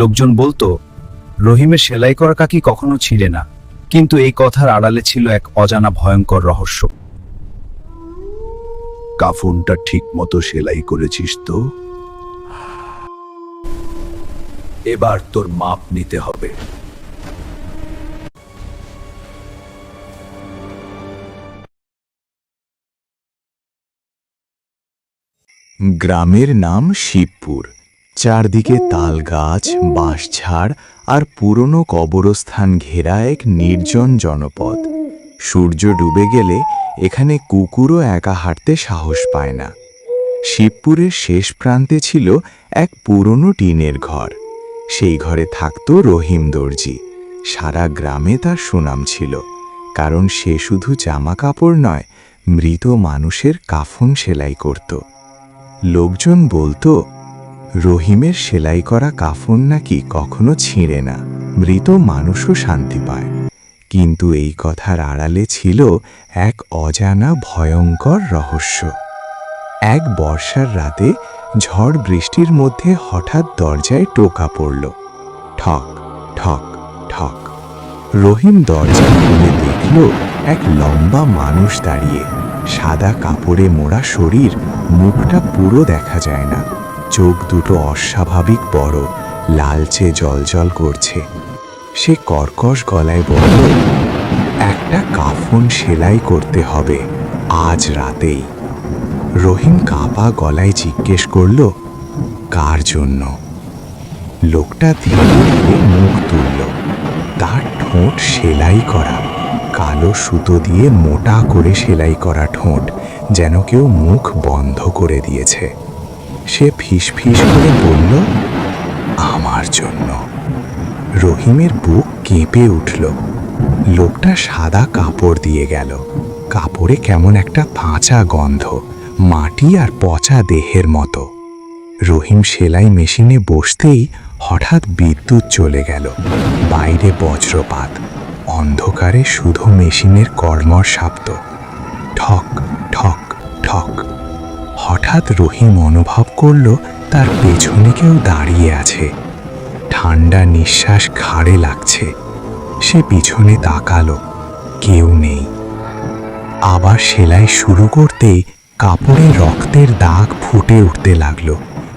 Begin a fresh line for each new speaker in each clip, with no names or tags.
লোকজন বলতো রহিমের সেলাই করা কাকি কখনো ছিঁড়ে না, কিন্তু এই কথার আড়ালে ছিল এক অজানা ভয়ঙ্কর রহস্য।
কাফনটা ঠিক মতো সেলাই করেছিস তো? এবার তোর মাপ নিতে হবে।
গ্রামের নাম শিবপুর। চারদিকে তাল গাছ, বাঁশঝাড় আর পুরনো কবরস্থান ঘেরা এক নির্জন জনপদ। সূর্য ডুবে গেলে এখানে কুকুরও একা হাঁটতে সাহস পায় না। শিবপুরের শেষ প্রান্তে ছিল এক পুরনো টিনের ঘর। সেই ঘরে থাকত রহিম দর্জি। সারা গ্রামে তার সুনাম ছিল, কারণ সে শুধু জামা কাপড় নয়, মৃত মানুষের কাফন সেলাই করত। লোকজন বলতো রহিমের সেলাই করা কাফন নাকি কখনো ছিঁড়ে না, মৃত মানুষও শান্তি পায়। কিন্তু এই কথার আড়ালে ছিল এক অজানা ভয়ঙ্কর রহস্য। এক বর্ষার রাতে ঝড় বৃষ্টির মধ্যে হঠাৎ দরজায় টোকা পড়ল। ঠক ঠক ঠক। রহিম দরজা খুলে দেখল এক লম্বা মানুষ দাঁড়িয়ে। সাদা কাপড়ে মোড়া শরীর, মুখটা পুরো দেখা যায় না। চোখ দুটো অস্বাভাবিক বড়, লালচে জলজল করছে। সে কর্কশ গলায় বলল, একটা কাফন সেলাই করতে হবে আজ রাতেই। রহিম কাঁপা গলায় জিজ্ঞেস করল, কার জন্য? লোকটা ধীরে ধীরে মুখ তুলল। তার ঠোঁট সেলাই করা, কালো সুতো দিয়ে মোটা করে সেলাই করা ঠোঁট, যেন কেউ মুখ বন্ধ করে দিয়েছে। সে ফিসফিস করে বলল, আমার জন্য। রহিমের বুক কেঁপে উঠল। লোকটা সাদা কাপড় দিয়ে গেল। কাপড়ে কেমন একটা ভাঁচা গন্ধ, মাটি আর পচা দেহের মতো। রহিম সেলাই মেশিনে বসতেই হঠাৎ বিদ্যুৎ চলে গেল। বাইরে বজ্রপাত, অন্ধকারে শুধু মেশিনের কর্মর শব্দ। ঠক ঠক ঠক। হঠাৎ রহিম অনুভব করল তার পেছনে কেউ দাঁড়িয়ে আছে। ঠান্ডা নিঃশ্বাস ঘাড়ে লাগছে। সে পিছনে তাকালো, কেউ নেই। আবার সেলাই শুরু করতেই কাপড়ে রক্তের দাগ ফুটে উঠতে লাগলো,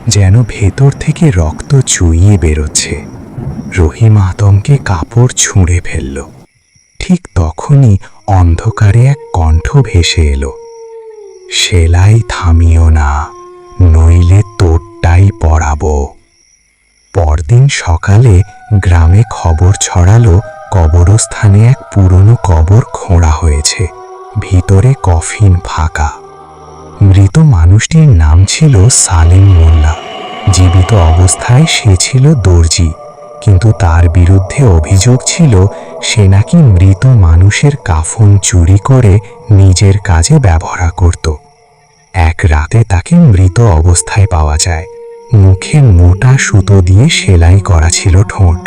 যেন ভেতর থেকে রক্ত চুইয়ে বেরোচ্ছে। রহিম আতঙ্কে কাপড় ছুঁড়ে ফেলল। ঠিক তখনই অন্ধকারে এক কণ্ঠ ভেসে এলো, সেলাই থামিও না, নইলে তোরটাই পড়াবো। পরদিন সকালে গ্রামে খবর ছড়ালো, কবরস্থানে এক পুরনো কবর খোঁড়া হয়েছে। ভিতরে কফিন ফাঁকা। মৃত মানুষটির নাম ছিল সালেম মোল্লা। জীবিত অবস্থায় সে ছিল দর্জি, কিন্তু তার বিরুদ্ধে অভিযোগ ছিল সে নাকি মৃত মানুষের কাফন চুরি করে নিজের কাজে ব্যবহার করত। এক রাতে তাকে মৃত অবস্থায় পাওয়া যায়। মুখে মোটা সুতো দিয়ে সেলাই করা ছিল ঠোঁট।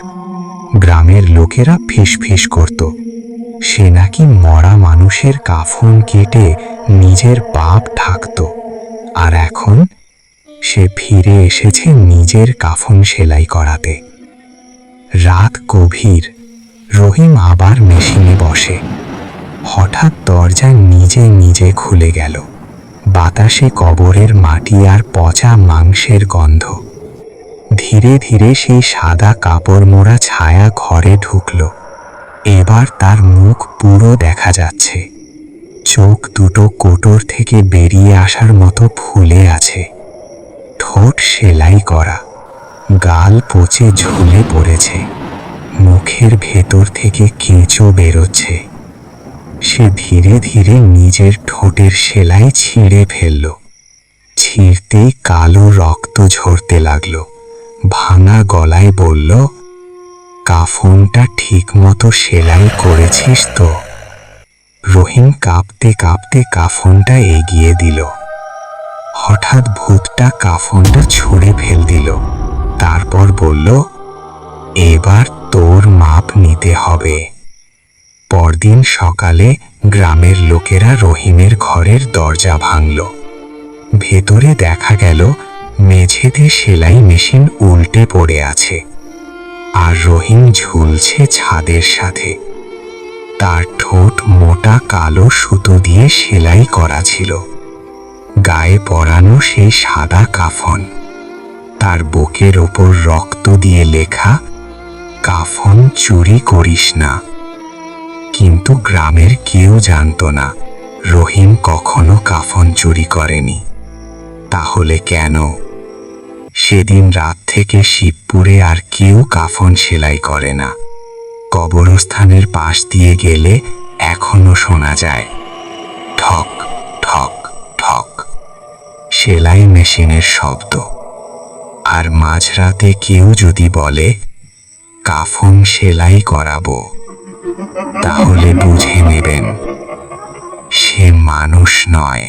গ্রামের লোকেরা ফিসফিস করত, সে নাকি মরা মানুষের কাফন কেটে নিজের পাপ ঢাকত। আর এখন সে ফিরে এসেছে নিজের কাফন সেলাই করাতে। রাত গভীর। রহিম আবার মেশিনে বসে। হঠাৎ দরজা নিজে নিজে খুলে গেল। বাতাসে কবরের মাটি আর পচা মাংসের গন্ধ। ধীরে ধীরে সেই সাদা কাপড় মোড়া ছায়া ঘরে ঢুকল। এবার তার মুখ পুরো দেখা যাচ্ছে। চোখ দুটো কোটর থেকে বেরিয়ে আসার মতো ফুলে আছে। ঠোঁট সেলাই করা, গাল পচে ঝুলে পড়েছে। মুখের ভেতর থেকে কেঁচো বেরোচ্ছে। সে ধীরে ধীরে নিজের ঠোঁটের সেলাই ছিঁড়ে ফেলল। ছিঁড়তেই কালো রক্ত ঝরতে লাগলো। ভাঙা গলায় বলল, কাফনটা ঠিক মতো সেলাই করেছিস তো? রহিম কাঁপতে কাঁপতে কাফনটা এগিয়ে দিল। হঠাৎ ভূতটা কাফনটা ছুঁড়ে ফেল দিল। তারপর বলল, এবার তোর মাপ নিতে হবে। পরদিন সকালে গ্রামের লোকেরা রহিমের ঘরের দরজা ভাঙল। ভেতরে দেখা গেল মেঝেতে সেলাই মেশিন উল্টে পড়ে আছে।
আর রহিম ঝুলছে ছাদের সাথে। তার ঠোঁট মোটা কালো সুতো দিয়ে সেলাই করা ছিল, গায়ে পরানো সেই সাদা কাফন। তার বুকের ওপর রক্ত দিয়ে লেখা, কাফন চুরি করিস না। কিন্তু গ্রামের কেউ জানতো না রহিম কখনো কাফন চুরি করেনি। তাহলে কেন? সেদিন রাত থেকে শিবপুরে আর কেউ কাফন সেলাই করে না। কবরস্থানের পাশ দিয়ে গেলে এখনো শোনা যায় ঠক ঠক ঠক সেলাই মেশিনের শব্দ। আর মাঝরাতে কেউ যদি বলে কাফন সেলাই করাবো, তাহলে বুঝে নেবেন সে মানুষ নয়,